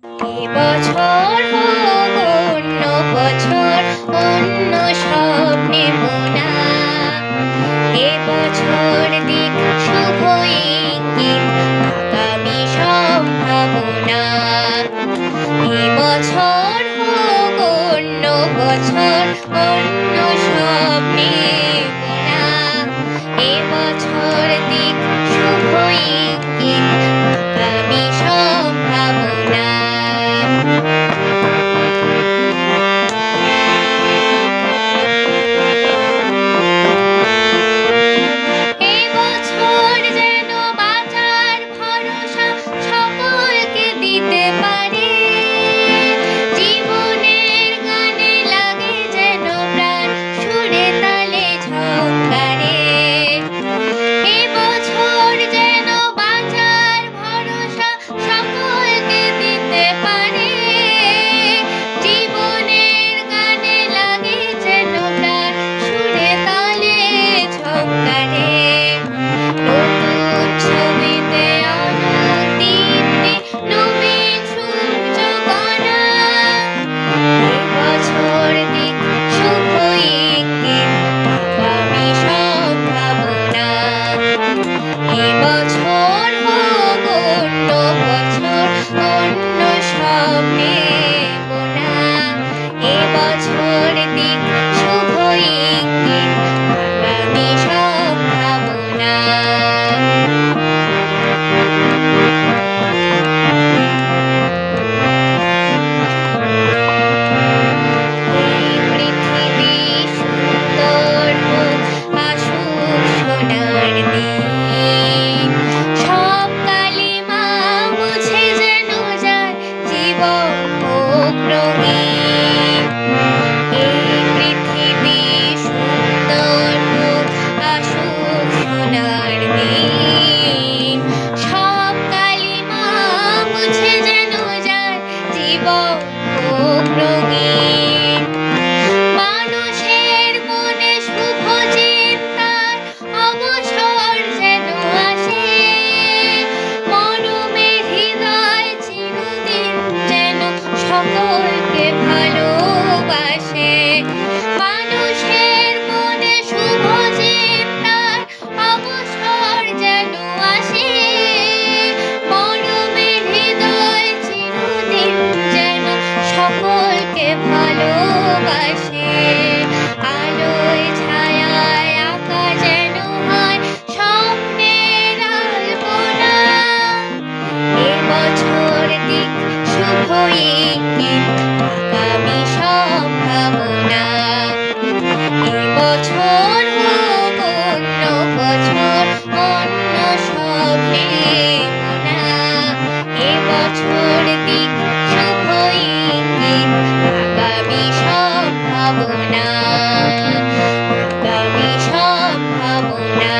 এবছর হোক অন্য বছর, অন্য স্বপ্নে মোনা। এবছর দিক শুভ ইঙ্গিত, আগামী সম্ভাবনা। এবছর হোক অন্য বছর, অন্য স্বপ্নে মোনা। এবছর দিক শুভ ইঙ্গিত, আগামী সম্ভাবনা। এবছর যেন বাঁচার ভরসা সকলকে দিতে পারে। জীবনের গানে লাগে যেন প্রাণ, সুরে তালে ঝংকারে। এবছর যেন বাঁচার ভরসা সকলকে দিতে পারে। জীবনের গানে লাগে যেন প্রাণ, সুরে তালে ঝংকারে। নতুন ছবিতে আনন্দিতে নবীন সূর্য গড়া। এবছর দিক শুভ ইঙ্গিত, আগামী সম্ভাবনা। এবছর হোক অন্য বছর, অন্য স্বপ্নে বোনা। এবছর দিক শুভ ইঙ্গিত, আগামী সম্ভাবনা। এই পৃথিবী সুন্দর হোক, আসুক সোনার দিন। সব কালিমা মুছে যেন যায়, জীবন হোক রঙিন। এই পৃথিবী সুন্দর হোক, আসুক সোনার দিন। সব কালিমা মুছে যেন যায়, জীবন হোক রঙিন। মানুষের মনে শুভ চিন্তার অবসর যেন আসে। মরমের হৃদয় চিরদিন যেন সকলকে ভালোবাসে। মানুষের মনে শুভ চিন্তার অবসর যেন আসে। মরমের হৃদয় চিরদিন যেন সকলকে ভালোবাসে। আলোয় ছায়ায় আঁকা যেন হয় স্বপ্নের আলপনা। এবছর দিক শুভ ইঙ্গিত, আগামী সম্ভাবনা। এবছর হোক অন্য বছর, অন্য স্বপ্নে মোনা। এবছর দিক শুভ ইঙ্গিত, আগামী সম্ভাবনা। আগামী সম্ভাবনা।